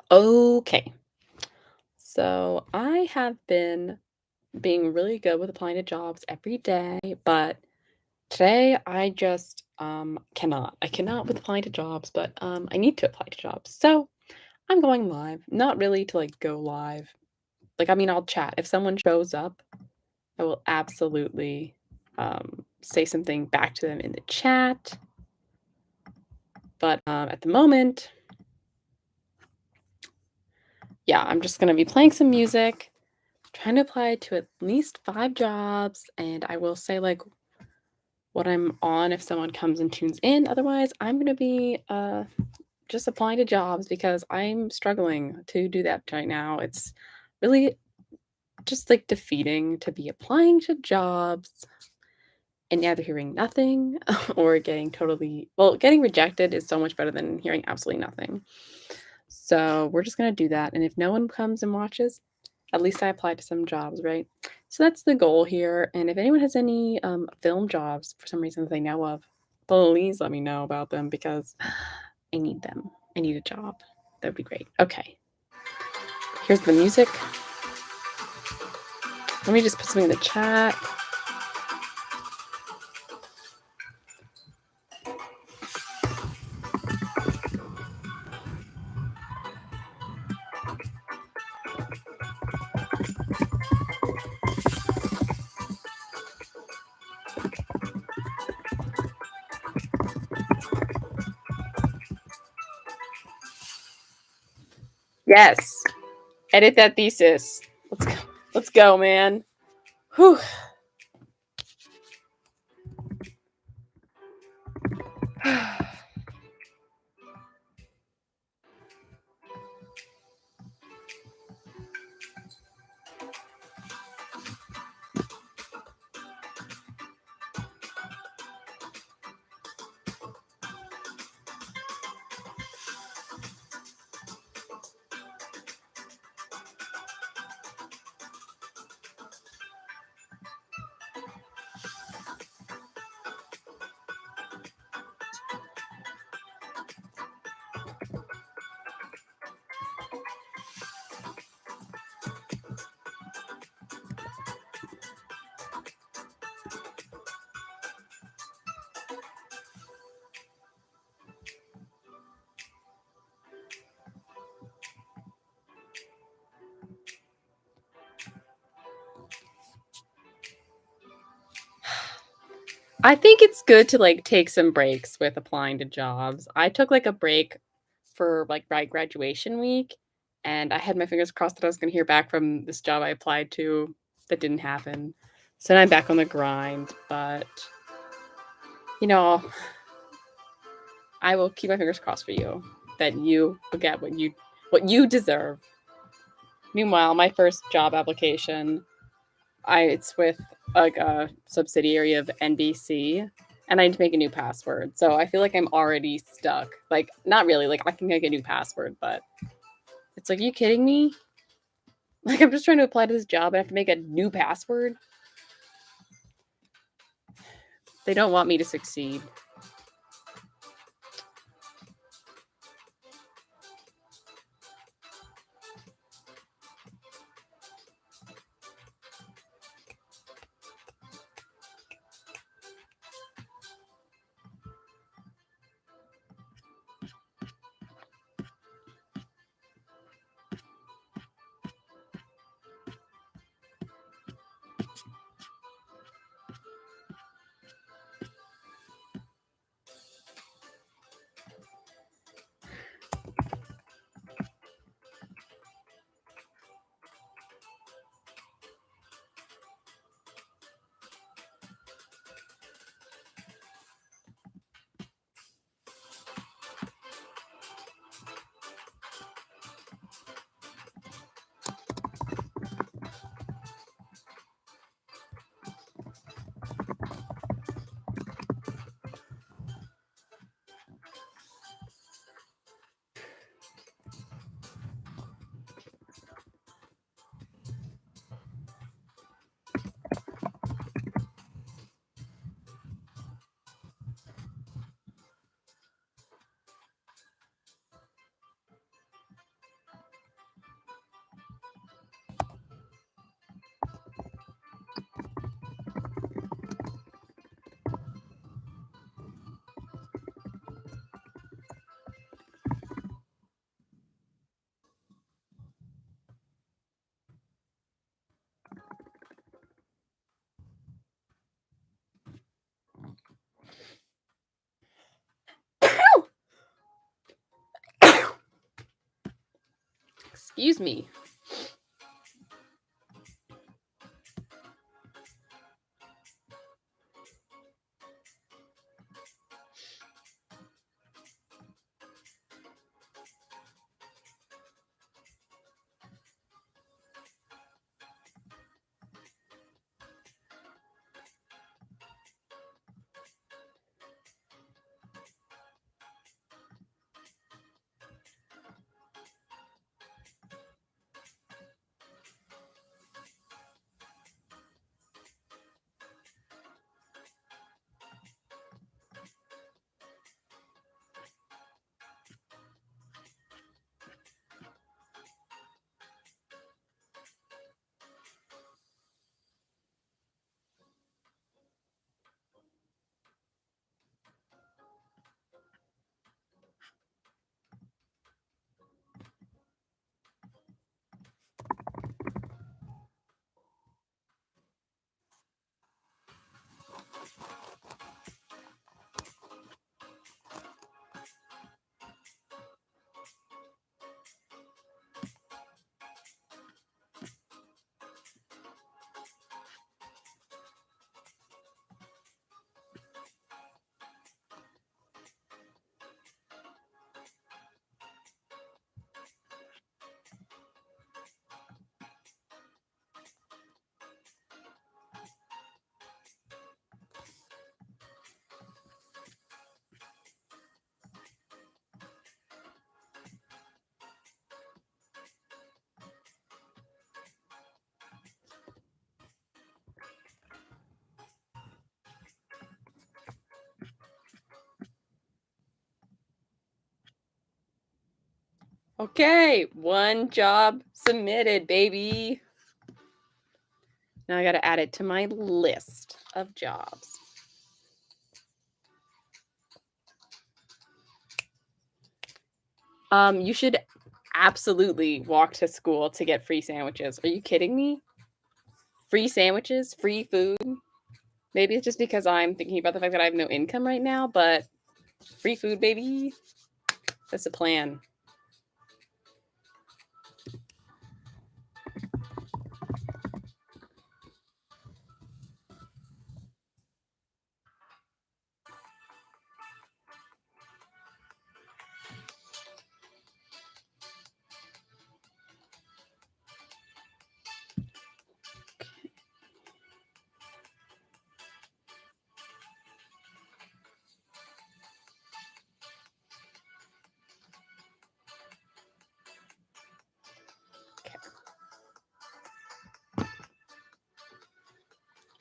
Okay. So I have been being really good with applying to jobs every day, but today I just cannot. I cannot with applying to jobs, but I need to apply to jobs. So I'm going live. Not really to like go live. Like I mean I'll chat. If someone shows up, I will absolutely say something back to them in the chat. But at the moment, yeah, I'm just gonna be playing some music, trying to apply to at least 5 jobs, and I will say like what I'm on if someone comes and tunes in. Otherwise, I'm gonna be just applying to jobs because I'm struggling to do that right now. It's really just like defeating to be applying to jobs and either hearing nothing or getting totally getting rejected is so much better than hearing absolutely nothing. So we're just gonna do that. And if no one comes and watches, at least I applied to some jobs, right? So that's the goal here. And if anyone has any film jobs for some reason that they know of, please let me know about them because I need them. I need a job. That would be great. Okay, here's the music. Let me just put something in the chat. Yes, edit that thesis. Let's go. Let's go, man. Whew. I think it's good to like take some breaks with applying to jobs. I took like a break for like my graduation week and I had my fingers crossed that I was going to hear back from this job I applied to that didn't happen. So now I'm back on the grind, but you know, I will keep my fingers crossed for you that you will get what you deserve. Meanwhile, my first job application, it's with like a subsidiary of NBC and I need to make a new password. So I feel like I'm already stuck. Like not really, like I can make a new password, but it's like, are you kidding me? Like I'm just trying to apply to this job and I have to make a new password. They don't want me to succeed. Excuse me. Okay, one job submitted, baby. Now I got to add it to my list of jobs. You should absolutely walk to school to get free sandwiches. Are you kidding me? Free sandwiches, free food. Maybe it's just because I'm thinking about the fact that I have no income right now, but free food, baby. That's the plan.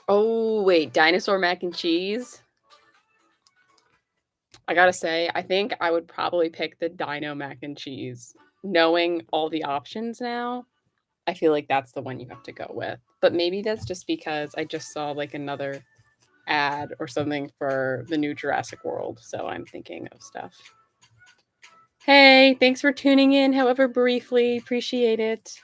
Oh, wait, dinosaur mac and cheese? I gotta say, I think I would probably pick the dino mac and cheese. Knowing all the options now, I feel like that's the one you have to go with. But maybe that's just because I just saw like another ad or something for the new Jurassic World, so I'm thinking of stuff. Hey, thanks for tuning in, however briefly. Appreciate it.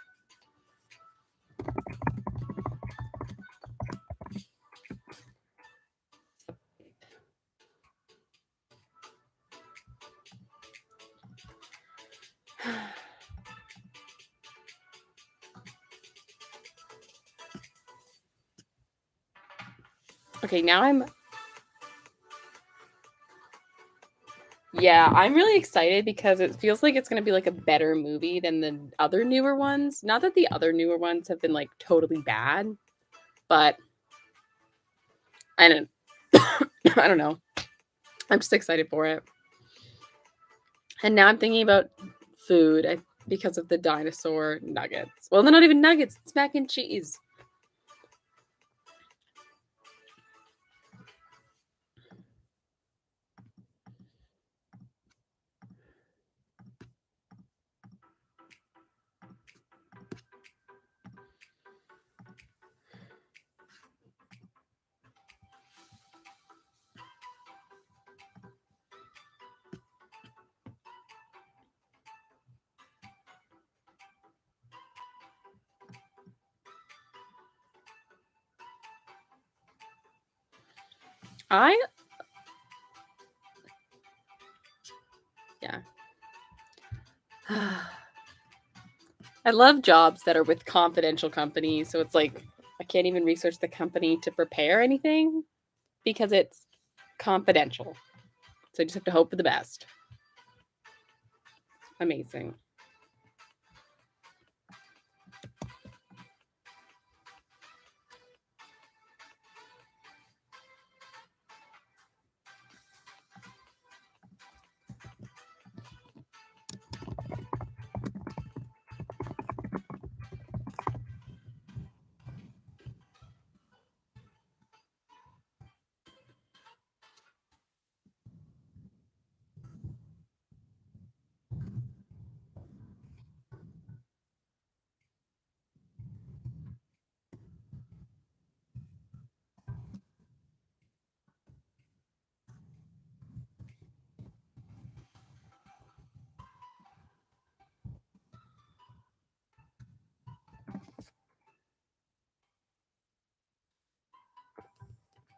Okay, now I'm really excited because it feels like it's going to be like a better movie than the other newer ones. Not that the other newer ones have been like totally bad, but I don't I don't know. I'm just excited for it. And now I'm thinking about food because of the dinosaur nuggets. Well, they're not even nuggets, it's mac and cheese. Yeah. I love jobs that are with confidential companies, so it's like I can't even research the company to prepare anything because it's confidential. So I just have to hope for the best. Amazing.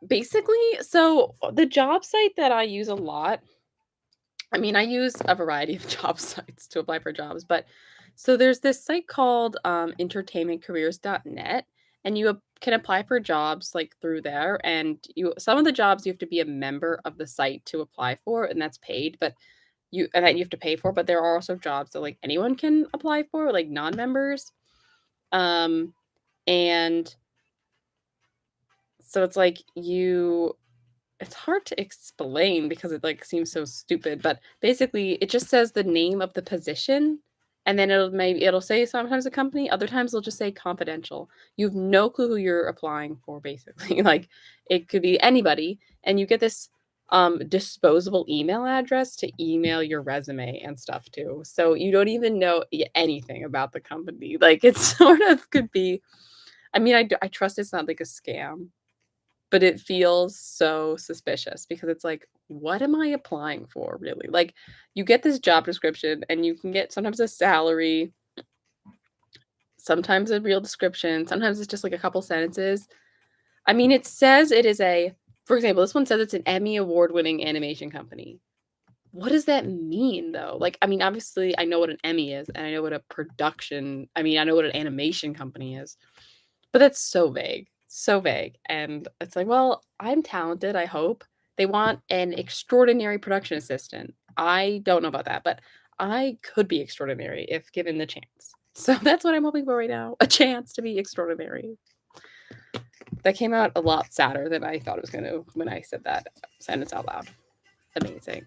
Basically, so the job site that I use a lot, I mean, I use a variety of job sites to apply for jobs, but so there's this site called entertainmentcareers.net, and can apply for jobs like through there. And some of the jobs you have to be a member of the site to apply for, and that's paid, but that you have to pay for. But there are also jobs that like anyone can apply for, like non-members. Um, and so it's like it's hard to explain because it, like, seems so stupid, but basically, it just says the name of the position, and then it'll say sometimes a company, other times it'll just say confidential. You have no clue who you're applying for, basically, like, it could be anybody, and you get this, disposable email address to email your resume and stuff to, so you don't even know anything about the company, like, it sort of could be I mean, I trust it's not, like, a scam, but it feels so suspicious because it's like, what am I applying for really? Like, you get this job description and you can get sometimes a salary, sometimes a real description, sometimes it's just like a couple sentences. I mean, it says it is for example, this one says it's an Emmy award-winning animation company. What does that mean though? Like, I mean, obviously I know what an Emmy is and I know what I know what an animation company is. But that's so vague, and it's like, well, I'm talented, I hope. They want an extraordinary production assistant. I don't know about that, but I could be extraordinary if given the chance. So that's what I'm hoping for right now, a chance to be extraordinary. That came out a lot sadder than I thought it was gonna when I said that sentence out loud. Amazing.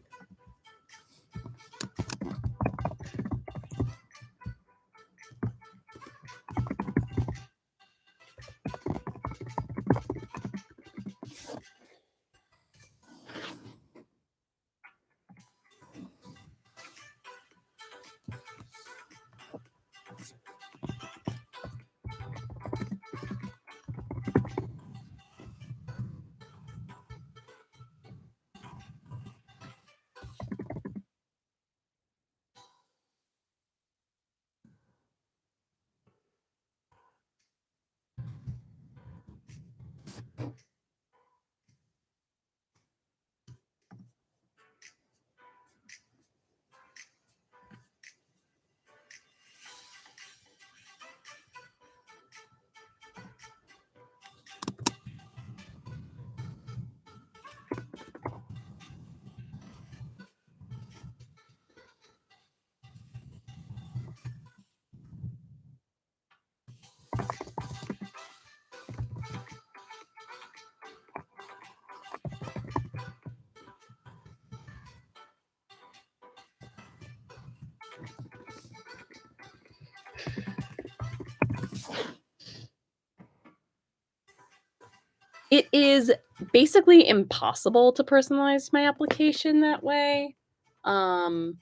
It is basically impossible to personalize my application that way, um,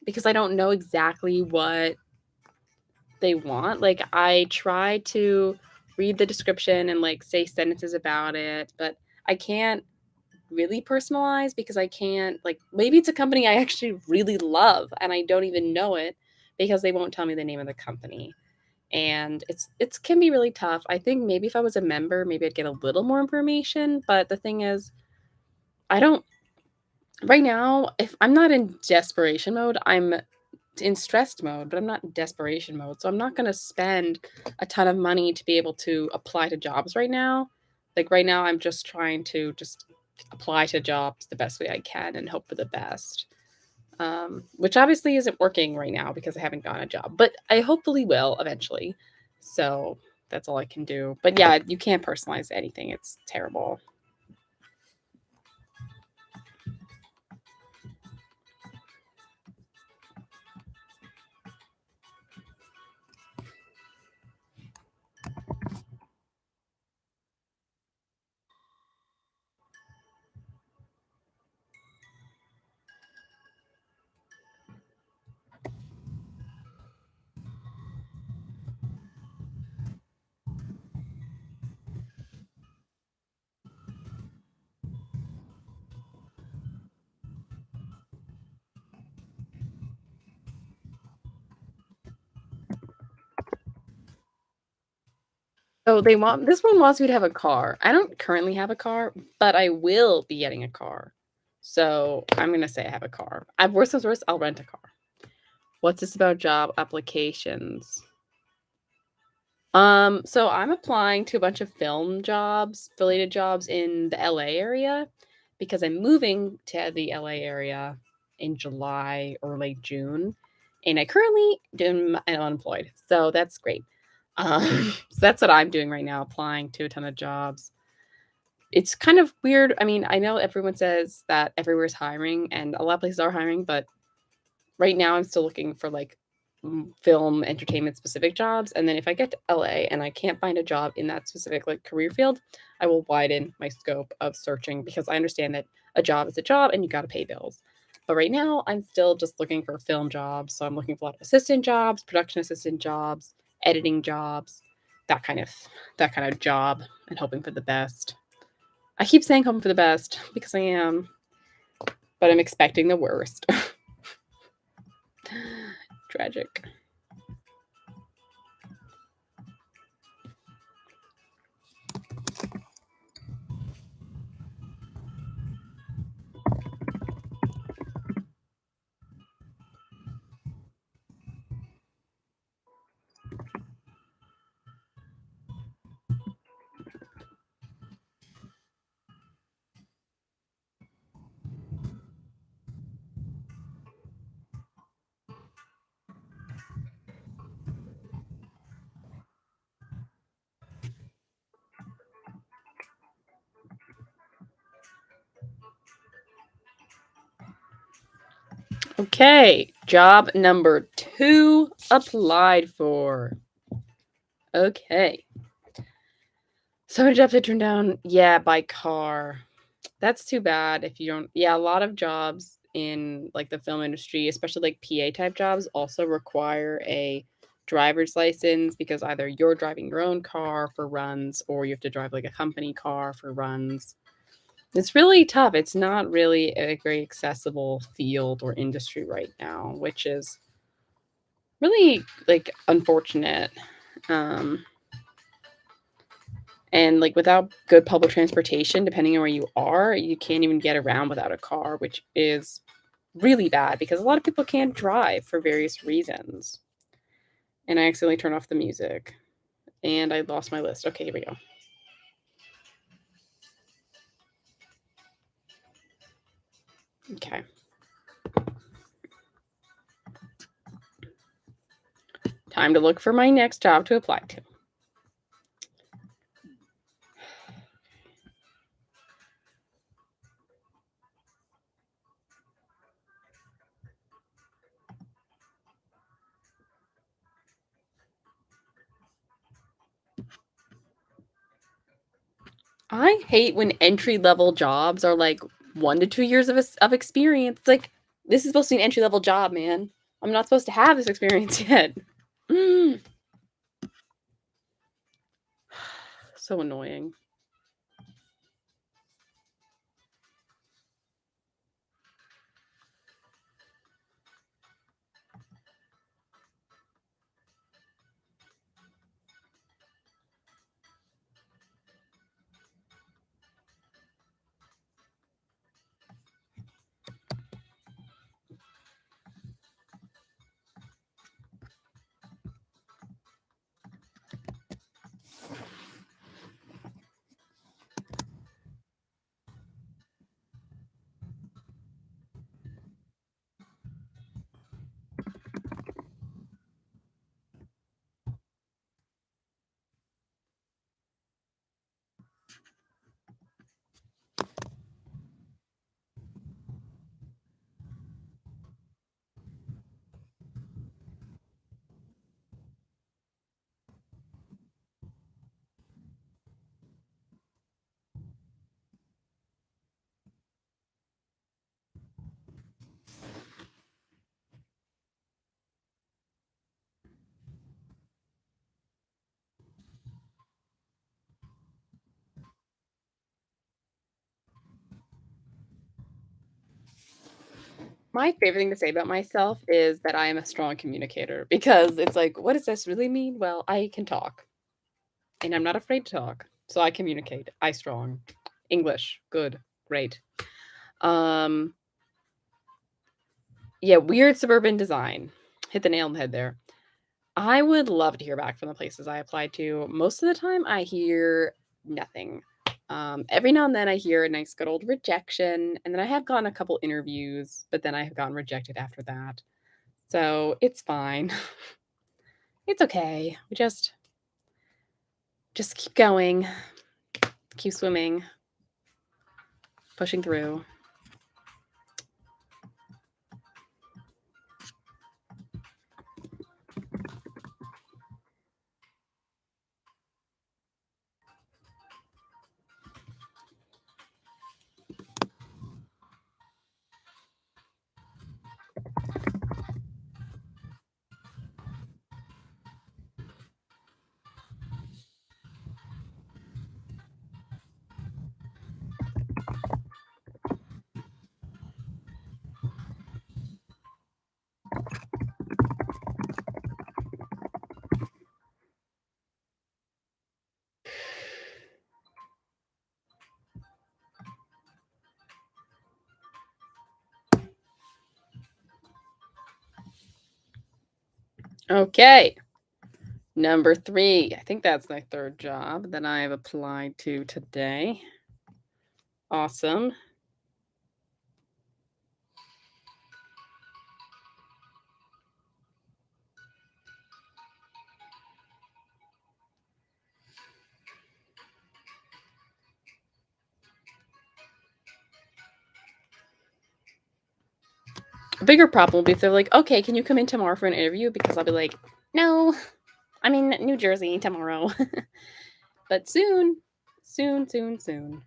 because I don't know exactly what they want. Like, I try to read the description and, like, say sentences about it, but I can't really personalize because I can't like, maybe it's a company I actually really love and I don't even know it because they won't tell me the name of the company, and it's can be really tough. I think maybe if I was a member, maybe I'd get a little more information, but the thing is, I don't right now, if I'm not in desperation mode, I'm in stressed mode, but I'm not in desperation mode. So I'm not going to spend a ton of money to be able to apply to jobs right now. Like right now, I'm just trying to just apply to jobs the best way I can and hope for the best. Which obviously isn't working right now because I haven't gotten a job, but I hopefully will eventually. So that's all I can do. But yeah, you can't personalize anything. It's terrible. Oh, they want this one wants me to have a car. I don't currently have a car, but I will be getting a car. So I'm gonna say I have a car. I've worst comes worst, I'll rent a car. What's this about job applications? So I'm applying to a bunch of film jobs, related jobs in the LA area because I'm moving to the LA area in July or late June. And I currently am unemployed. So that's great. So that's what I'm doing right now, applying to a ton of jobs. It's kind of weird. I mean, I know everyone says that everywhere's hiring and a lot of places are hiring, but right now I'm still looking for like film entertainment specific jobs, and then if I get to LA and I can't find a job in that specific like career field, I will widen my scope of searching because I understand that a job is a job and you got to pay bills. But right now I'm still just looking for film jobs, so I'm looking for a lot of assistant jobs, production assistant jobs, editing jobs, that kind of that kind of job, and hoping for the best. I keep saying hoping for the best because I am, but I'm expecting the worst. Tragic. Okay, job number 2 applied for. Okay. So many jobs I turned down. Yeah, by car. That's too bad if you don't. Yeah, a lot of jobs in like the film industry, especially like PA type jobs, also require a driver's license because either you're driving your own car for runs or you have to drive like a company car for runs. It's really tough. It's not really a very accessible field or industry right now, which is really like unfortunate. Um, and like without good public transportation, depending on where you are, you can't even get around without a car, which is really bad because a lot of people can't drive for various reasons. And I accidentally turned off the music and I lost my list. Okay, here we go. Okay. Time to look for my next job to apply to. I hate when entry level jobs are like 1 to 2 years of experience. It's like, this is supposed to be an entry level job, man. I'm not supposed to have this experience yet. Mm, so annoying. My favorite thing to say about myself is that I am a strong communicator because it's like, what does this really mean? Well, I can talk and I'm not afraid to talk. So I communicate. I strong. English. Good. Great. Um yeah, weird suburban design. Hit the nail on the head there. I would love to hear back from the places I applied to. Most of the time I hear nothing. Every now and then I hear a nice good old rejection, and then I have gotten a couple interviews, but then I have gotten rejected after that. So it's fine. It's okay. We just keep going, keep swimming, pushing through. Okay. Number 3. I think that's my third job that I've applied to today. Awesome. A bigger problem will be if they're like, okay, can you come in tomorrow for an interview? Because I'll be like, no, I'm in New Jersey tomorrow. But soon, soon, soon, soon.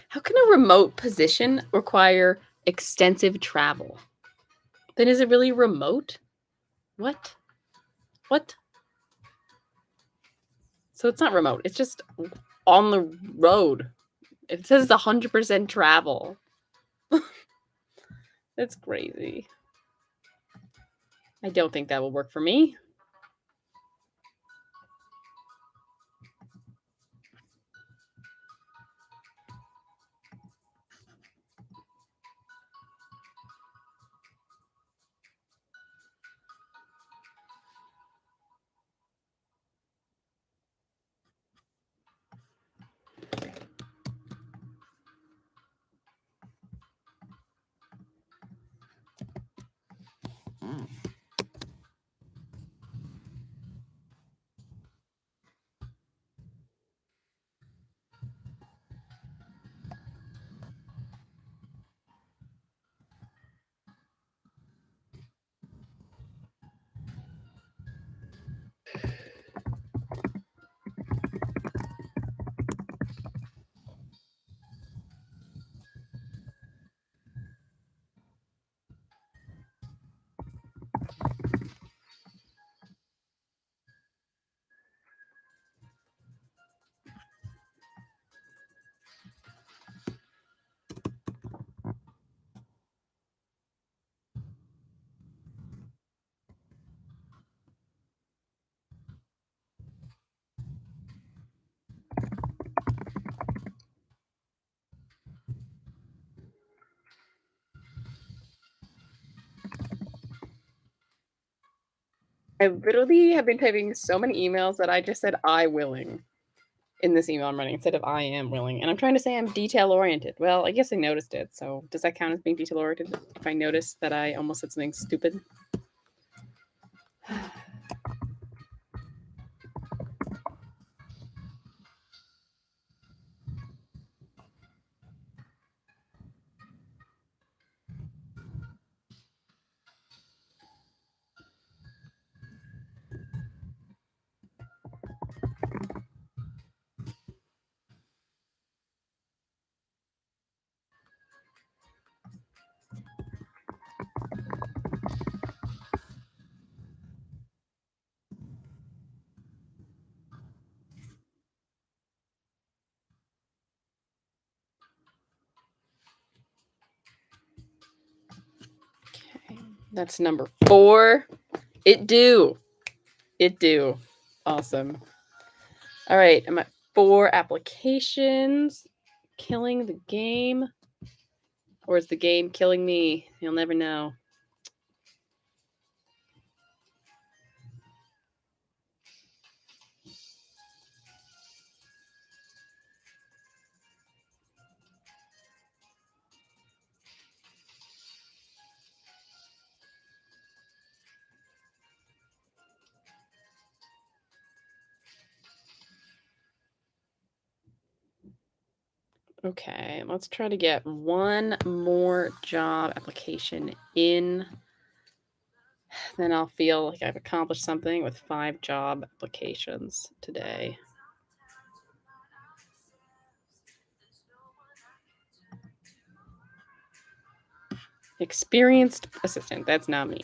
How can a remote position require extensive travel? Then is it really remote? What? What? So it's not remote. It's just on the road. It says 100% travel. That's crazy. I don't think that will work for me. I literally have been typing so many emails that I just said "I willing" in this email I'm writing instead of "I am willing," and I'm trying to say I'm detail-oriented. Well, I guess I noticed it, so does that count as being detail-oriented if I notice that I almost said something stupid? Okay, that's number 4. It do. It do. Awesome. All right, I'm at 4 applications. Killing the game. Or is the game killing me? You'll never know. Okay, let's try to get one more job application in. Then I'll feel like I've accomplished something with 5 job applications today. Experienced assistant. That's not me.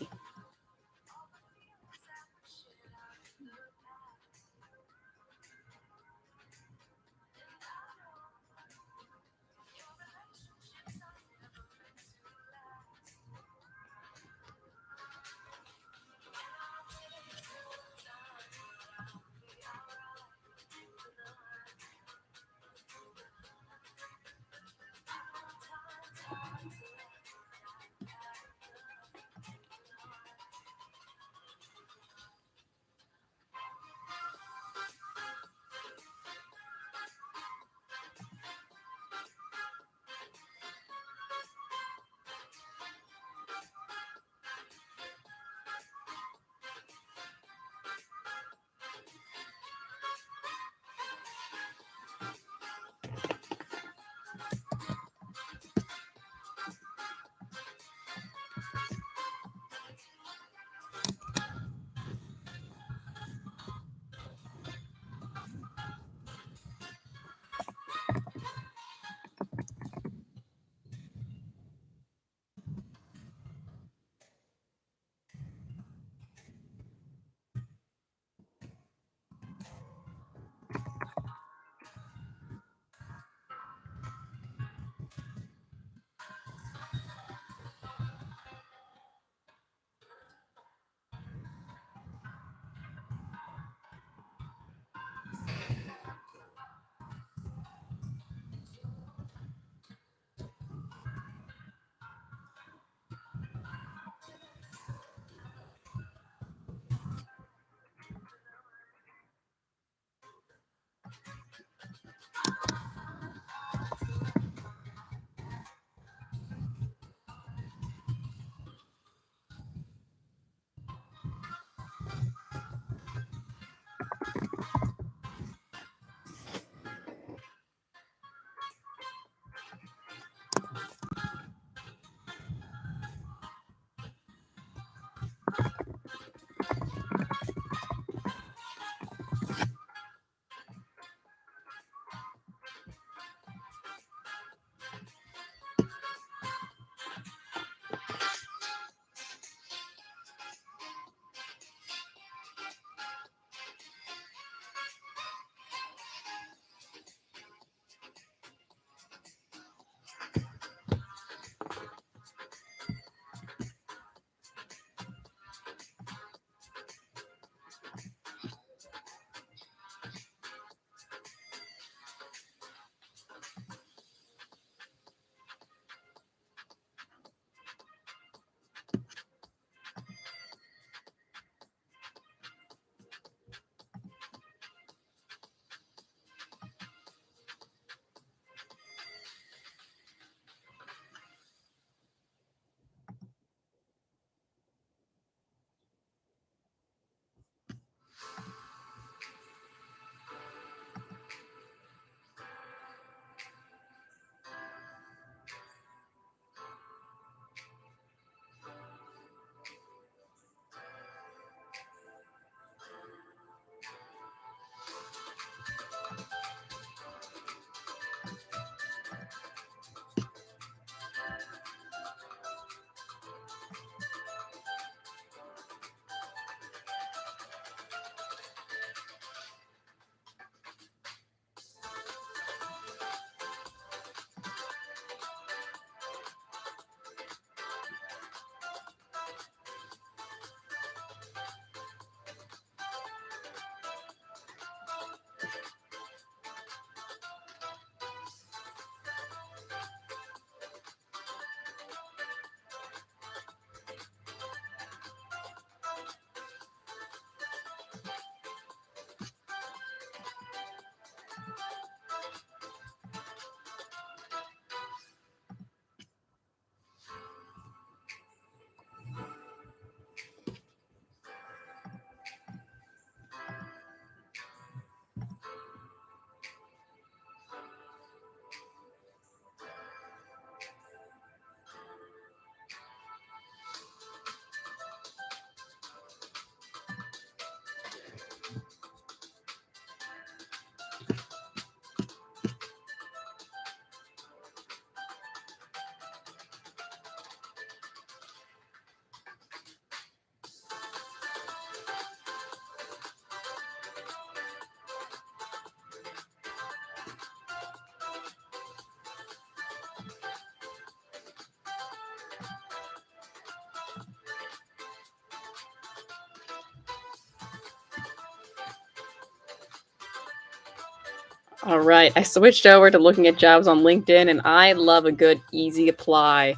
All right, I switched over to looking at jobs on LinkedIn, and I love a good easy apply.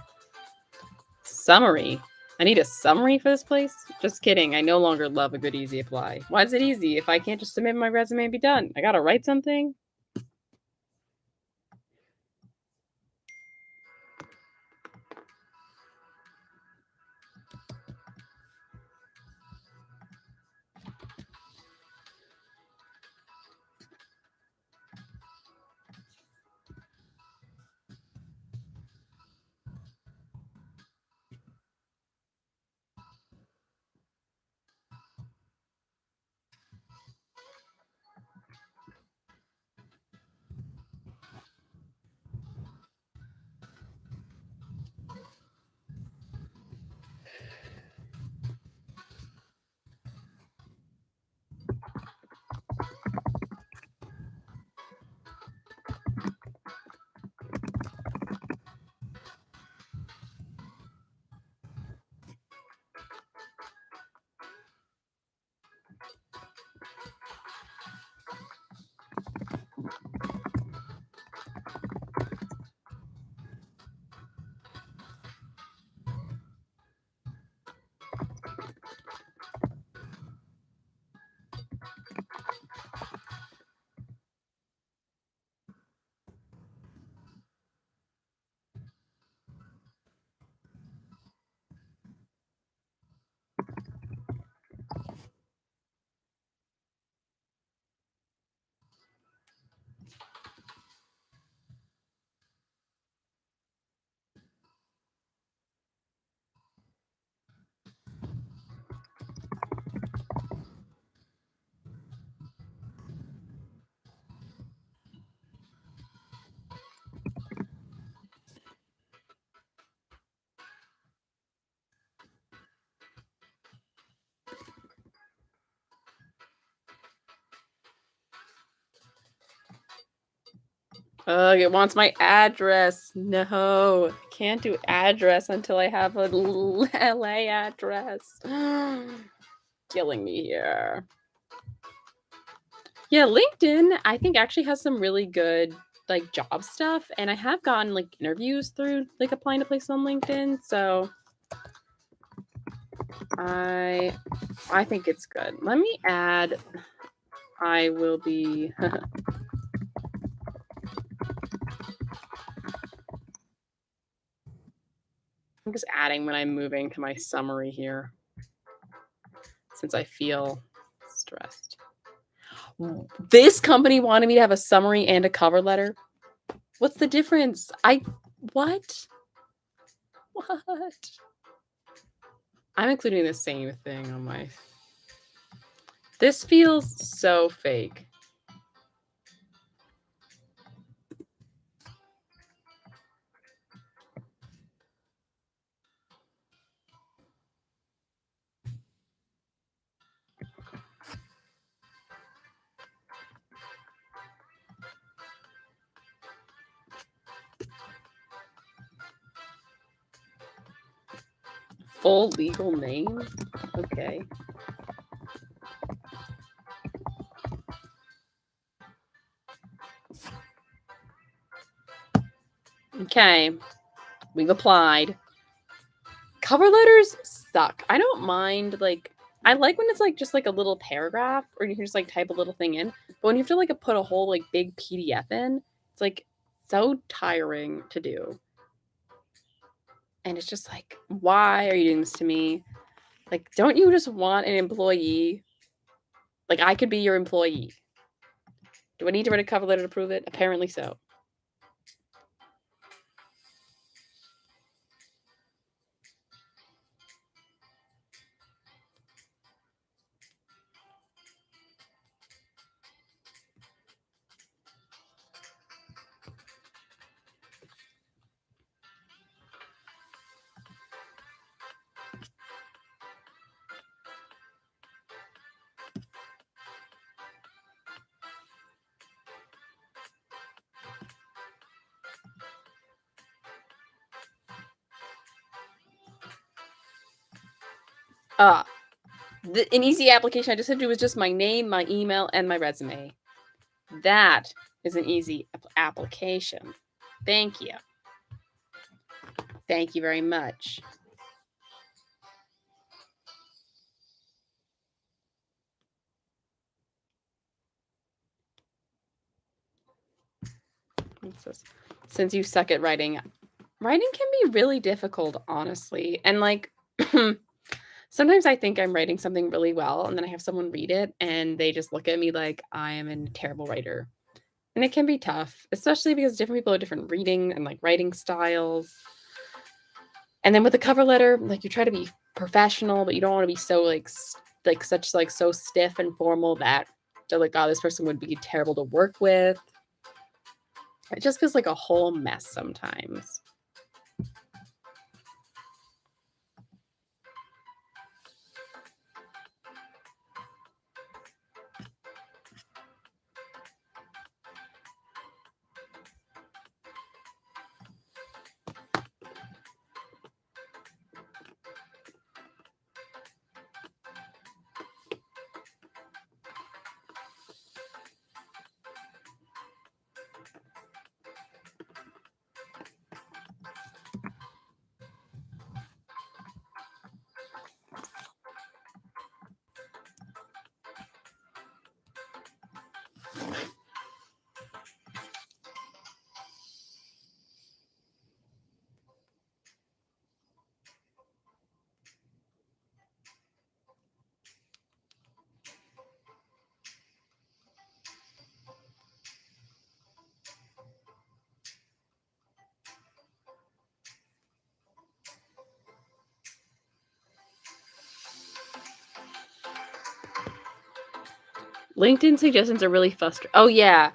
Summary. I need a summary for this place? Just kidding. I no longer love a good easy apply. Why is it easy if I can't just submit my resume and be done? I gotta write something? Ugh, it wants my address. No, can't do address until I have a LA address. Killing me here. Yeah, LinkedIn, I think actually has some really good like job stuff, and I have gotten like interviews through like applying to places on LinkedIn, so I think it's good. Let me add I will be I'm just adding when I'm moving to my summary here since I feel stressed. This company wanted me to have a summary and a cover letter. What's the difference? What? What? I'm including the same thing on my. This feels so fake. Full legal name? Okay. Okay. We've applied. Cover letters suck. I don't mind like I like when it's like just like a little paragraph or you can just like type a little thing in. But when you have to like put a whole like big PDF in, it's like so tiring to do. And it's just like, why are you doing this to me? Like, don't you just want an employee? Like, I could be your employee. Do I need to write a cover letter to prove it? Apparently so. Uh, an easy application I just had to do was just my name, my email, and my resume. That is an easy application. Thank you. Thank you very much. What's this? Since you suck at writing, writing can be really difficult, honestly. And like, sometimes I think I'm writing something really well, and then I have someone read it and they just look at me like I am a terrible writer. And it can be tough, especially because different people have different reading and like writing styles. And then with the cover letter, like you try to be professional, but you don't want to be so like such like so stiff and formal that they're like, oh, this person would be terrible to work with. It just feels like a whole mess sometimes. LinkedIn suggestions are really frustrating. Oh yeah.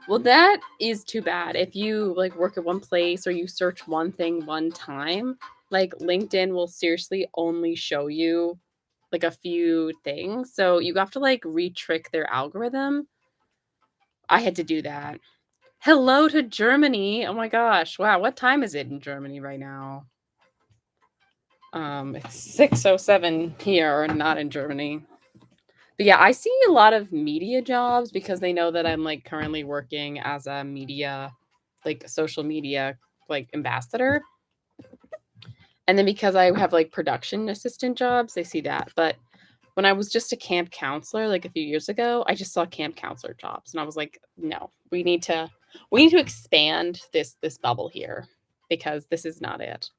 Well, that is too bad. If you like work at one place or you search one thing one time, like LinkedIn will seriously only show you like a few things. So you have to like re-trick their algorithm. I had to do that. Hello to Germany. Oh my gosh. Wow, what time is it in Germany right now? It's 6:07 here, not in Germany. But yeah, I see a lot of media jobs because they know that I'm like currently working as a media, like social media, like ambassador. And then because I have like production assistant jobs, they see that. But when I was just a camp counselor like a few years ago, I just saw camp counselor jobs and I was like, no, we need to expand this bubble here because this is not it.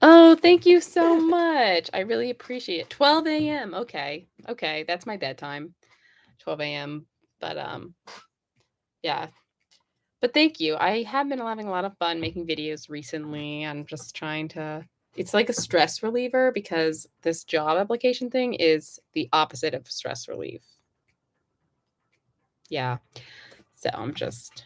Oh, thank you so much. I really appreciate it. 12 a.m. Okay. Okay, that's my bedtime. 12 a.m. But yeah. But thank you. I have been having a lot of fun making videos recently. I'm just trying to it's like a stress reliever because this job application thing is the opposite of stress relief. Yeah. So I'm just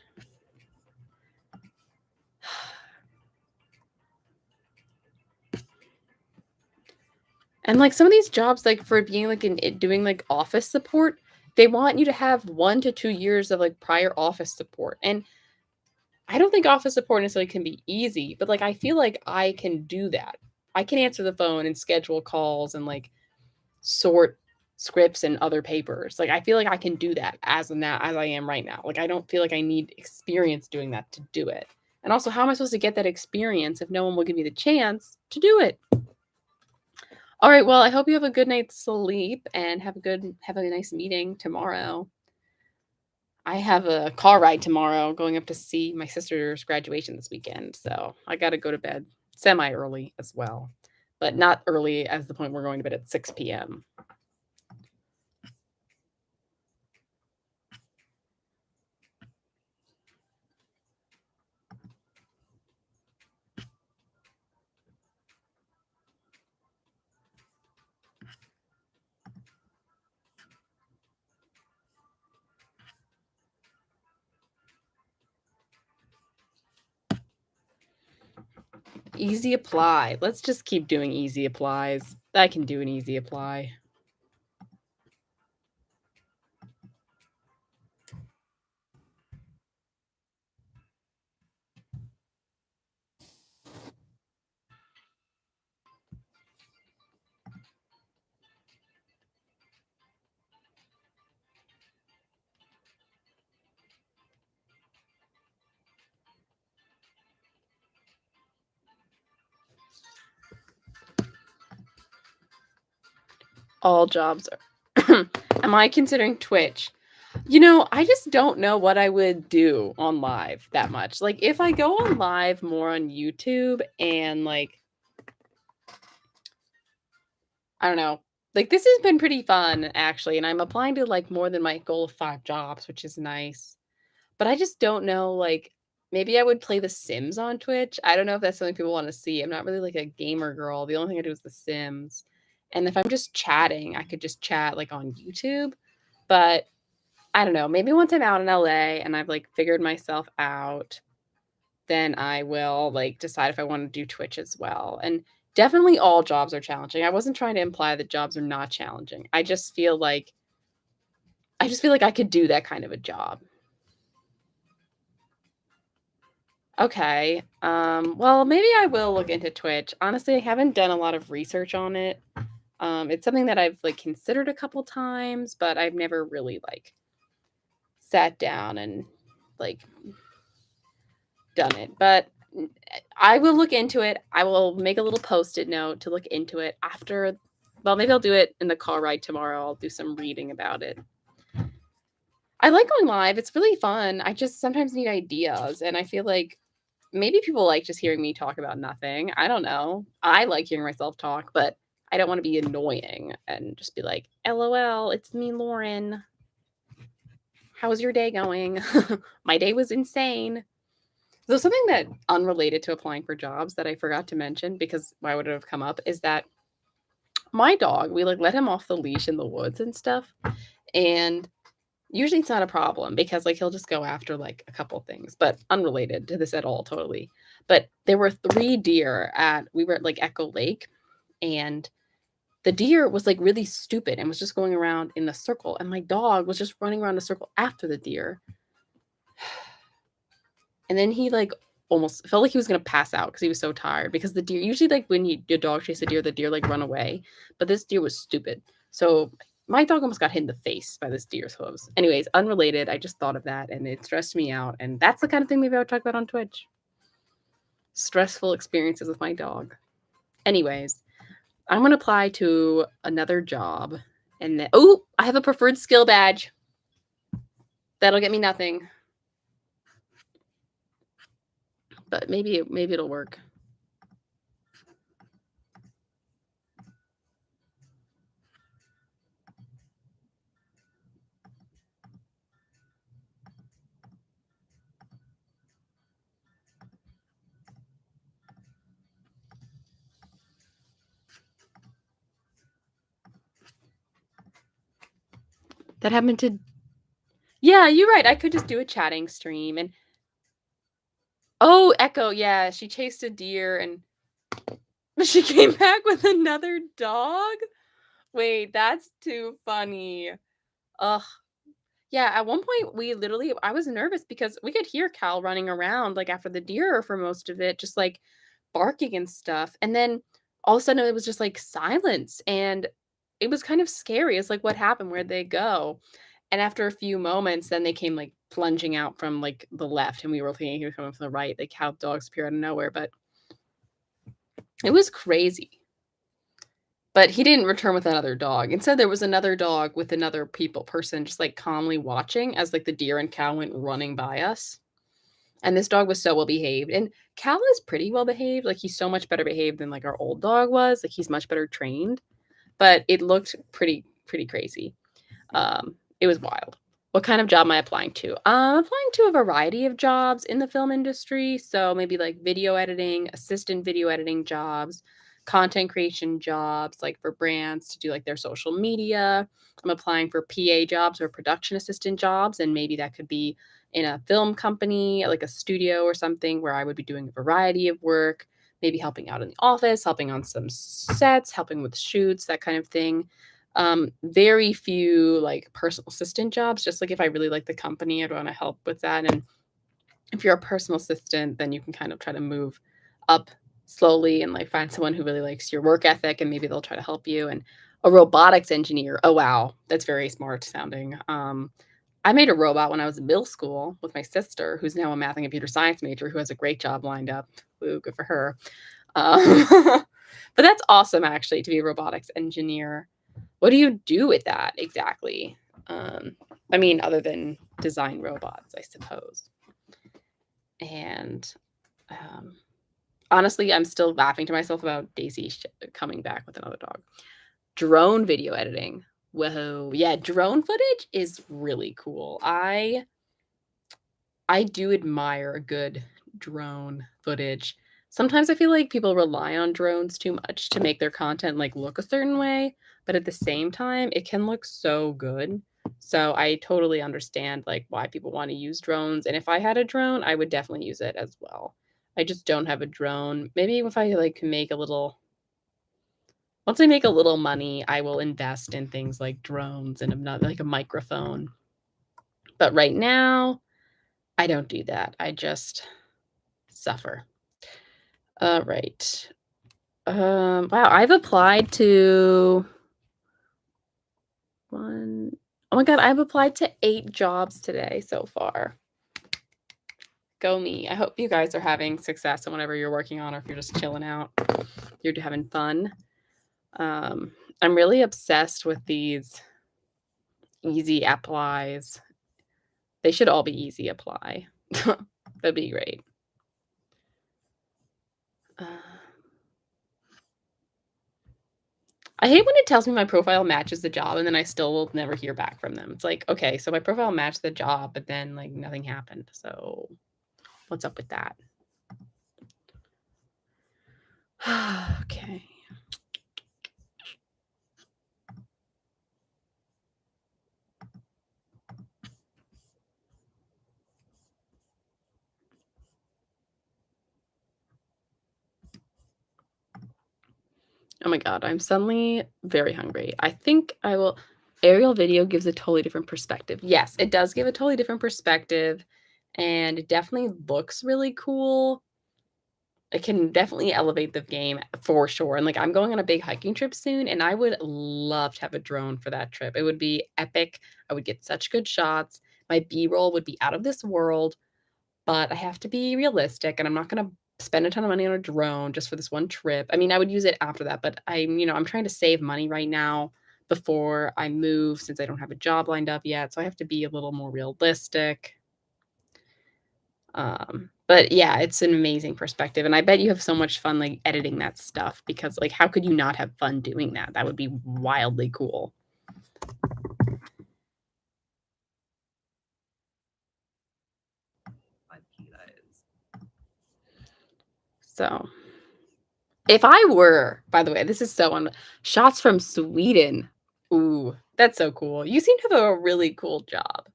and like some of these jobs like for being like doing like office support, they want you to have 1 to 2 years of like prior office support. And I don't think office support necessarily can be easy, but like I feel like I can do that. I can answer the phone and schedule calls and like sort scripts and other papers. Like I feel like I can do that as I am right now. Like I don't feel like I need experience doing that to do it. And also, how am I supposed to get that experience if no one will give me the chance to do it? All right, well, I hope you have a good night's sleep and have a nice meeting tomorrow. I have a car ride tomorrow going up to see my sister's graduation this weekend, so I gotta go to bed semi early as well, but not early as the point we're going to bed at 6 PM. Easy apply. Let's just keep doing easy applies. I can do an easy apply. All jobs are am I considering Twitch? I just don't know what I would do on live that much. Like, if I go on live more on YouTube and, like, I don't know, like, this has been pretty fun, actually, and I'm applying to, like, more than my goal of 5 jobs, which is nice. But I just don't know, like, maybe I would play The Sims on Twitch. I don't know if that's something people wanna see. I'm not really, like, a gamer girl. The only thing I do is The Sims. And if I'm just chatting, I could just chat, like, on YouTube. But I don't know, maybe once I'm out in LA and I've, like, figured myself out, then I will, like, decide if I wanna do Twitch as well. And definitely all jobs are challenging. I wasn't trying to imply that jobs are not challenging. I just feel like I could do that kind of a job. Okay. Well, maybe I will look into Twitch. Honestly, I haven't done a lot of research on it. It's something that I've like considered a couple times, but I've never really like sat down and like done it. But I will look into it. I will make a little post-it note to look into it after. Well, maybe I'll do it in the car ride tomorrow. I'll do some reading about it. I like going live. It's really fun. I just sometimes need ideas, and I feel like maybe people like just hearing me talk about nothing. I don't know. I like hearing myself talk, but I don't want to be annoying and just be like, "LOL, it's me, Lauren. How's your day going?" My day was insane. So something that unrelated to applying for jobs that I forgot to mention because why would it have come up is that my dog, we like let him off the leash in the woods and stuff. And usually it's not a problem because, like, he'll just go after, like, a couple things, but unrelated to this at all, totally. But there were 3 deer we were at, like, Echo Lake, and the deer was, like, really stupid and was just going around in a circle, and my dog was just running around a circle after the deer. And then he, like, almost felt like he was gonna pass out because he was so tired because the deer usually, like, when your dog chase a deer, the deer, like, run away, but this deer was stupid. So, my dog almost got hit in the face by this deer's hooves. Anyways, unrelated, I just thought of that, and it stressed me out, and that's the kind of thing maybe I would talk about on Twitch. Stressful experiences with my dog. Anyways, I'm gonna apply to another job, and then I have a preferred skill badge. That'll get me nothing, but maybe it'll work. That happened to Yeah, you're right, I could just do a chatting stream and Echo, yeah, she chased a deer and she came back with another dog? Wait, that's too funny. Ugh. Yeah, at one point, I was nervous because we could hear Cal running around, like, after the deer for most of it, just, like, barking and stuff, and then all of a sudden, it was just, like, silence, and it was kind of scary. It's like, "What happened? Where'd they go?" And after a few moments, then they came, like, plunging out from, like, the left, and we were thinking he was coming from the right, like, how dogs appear out of nowhere, but it was crazy. But he didn't return with another dog. Instead, there was another dog with another person just, like, calmly watching as, like, the deer and cow went running by us, and this dog was so well behaved, and Cal is pretty well behaved, like, he's so much better behaved than, like, our old dog was, like, he's much better trained, but it looked pretty crazy. It was wild. What kind of job am I applying to? I'm applying to a variety of jobs in the film industry, so maybe, like, video editing, assistant video editing jobs, content creation jobs, like, for brands to do, like, their social media. I'm applying for PA jobs or production assistant jobs, and maybe that could be in a film company, like a studio or something where I would be doing a variety of work, maybe helping out in the office, helping on some sets, helping with shoots, that kind of thing. Very few like personal assistant jobs, just like if I really like the company, I'd want to help with that. And if you're a personal assistant, then you can kind of try to move up slowly and like find someone who really likes your work ethic and maybe they'll try to help you. And a robotics engineer. Oh wow, that's very smart sounding. I made a robot when I was in middle school with my sister, who's now a math and computer science major, who has a great job lined up. Woo, good for her. Um, but that's awesome actually to be a robotics engineer. what do you do with that exactly? Um, I mean, other than design robots, I suppose. And um, honestly, I'm still laughing to myself about Daisy coming back with another dog. Drone video editing. Whoa, yeah, drone footage is really cool. I do admire a good drone footage. Sometimes I feel like people rely on drones too much to make their content like look a certain way, but at the same time, it can look so good. So I totally understand like why people want to use drones. And if I had a drone, I would definitely use it as well. I just don't have a drone. Maybe if I like make a little once I make a little money, I will invest in things like drones and another like a microphone. But right now, I don't do that. I just suffer. Right. Wow, I've applied to 1 oh my god, I've applied to 8 jobs today so far. Go me. I hope you guys are having success in whatever you're working on or if you're just chilling out. You're having fun. Um, I'm really obsessed with these easy applies. They should all be easy apply. That'd be great. Uh I hate when it tells me my profile matches the job and then I still will never hear back from them. It's like, okay, so my profile matched the job, but then like nothing happened. So what's up with that? Okay. Oh my god, I'm suddenly very hungry. I think I will aerial video gives a totally different perspective. Yes, it does give a totally different perspective and it definitely looks really cool. It can definitely elevate the game for sure, and, like, I'm going on a big hiking trip soon, and I would love to have a drone for that trip. It would be epic. I would get such good shots. My B-roll would be out of this world, but I have to be realistic, and I'm not gonna spend a ton of money on a drone just for this one trip. I mean, I would use it after that, but I'm trying to save money right now before I move since I don't have a job lined up yet, so I have to be a little more realistic. But yeah, it's an amazing perspective, and I bet you have so much fun, like, editing that stuff because, like, how could you not have fun doing that? That would be wildly cool. So, if I were by the way, this is so on shots from Sweden. Ooh, that's so cool. You seem to have a really cool job.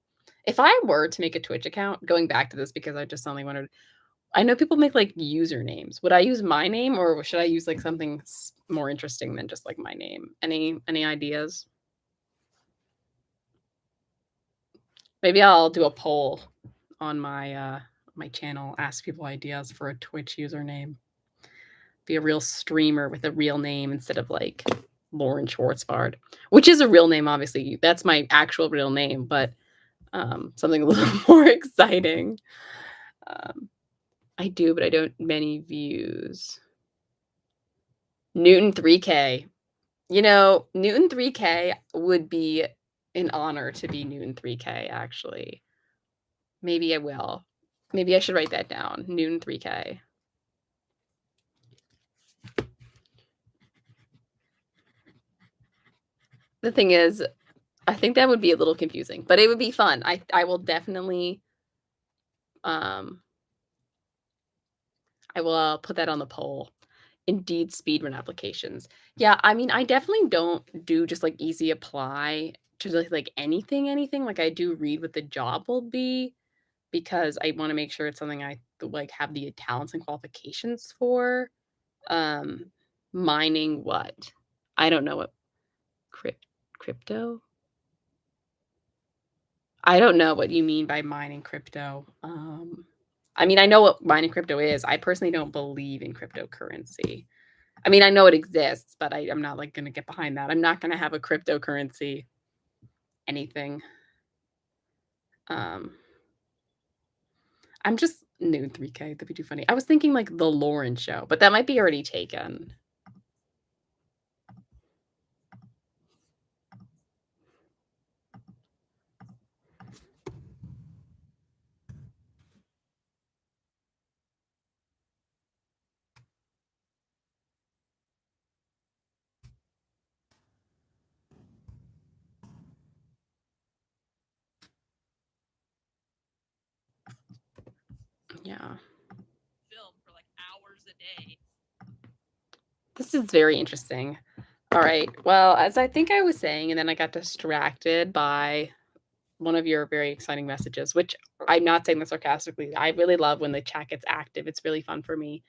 If I were to make a Twitch account, going back to this because I just suddenly wondered, I know people make, like, usernames. Would I use my name or should I use, like, something more interesting than just, like, my name? Any ideas? Maybe I'll do a poll on my channel, ask people ideas for a Twitch username. Be a real streamer with a real name instead of, like, Lauren Schwartzbard, which is a real name, obviously. That's my actual real name, but, something a little more exciting. Um, I do, but I don't many views. Newton 3K. Newton 3K would be an honor to be Newton 3K, actually. Maybe I will. Maybe I should write that down, Newton 3K. The thing is, I think that would be a little confusing, but it would be fun. I will definitely, um, I will, put that on the poll. Indeed speedrun applications. Yeah, I mean, I definitely don't do just, like, easy apply to, like, anything, like, I do read what the job will be because I wanna make sure it's something I, like, have the talents and qualifications for. Um, mining what? I don't know what cryp crypto? I don't know what you mean by mining crypto. I mean, I know what mining crypto is. I personally don't believe in cryptocurrency. I mean, I know it exists, but I'm not, like, gonna get behind that. I'm not gonna have a cryptocurrency anything. Um, I'm just new 3K, that'd be too funny. I was thinking, like, The Lauren Show, but that might be already taken. Yeah. This is very interesting. All right. Well, as I think I was saying, and then I got distracted by one of your very exciting messages, which I'm not saying this sarcastically. I really love when the chat gets active. It's really fun for me.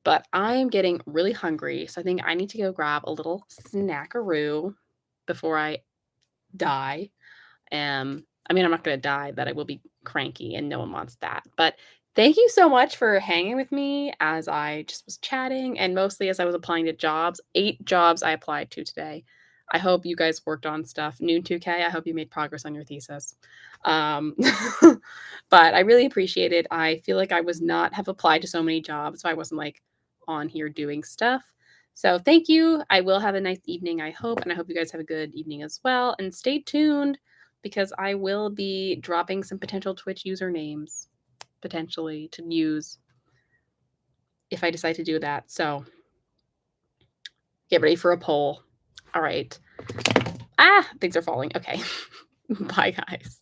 But I am getting really hungry, so I think I need to go grab a little snackaroo before I die. I mean, I'm not gonna die, but I will be cranky, and no one wants that. But thank you so much for hanging with me as I just was chatting, and mostly as I was applying to jobs. 8 jobs I applied to today. I hope you guys worked on stuff. Noon 2K, I hope you made progress on your thesis. Um, but I really appreciate it. I feel like I was not have applied to so many jobs, so I wasn't, like, on here doing stuff. So thank you. I will have a nice evening, I hope, and I hope you guys have a good evening as well, and stay tuned because I will be dropping some potential Twitch usernames potentially to use if I decide to do that. So get ready for a poll. All right. Things are falling. Okay. Bye, guys.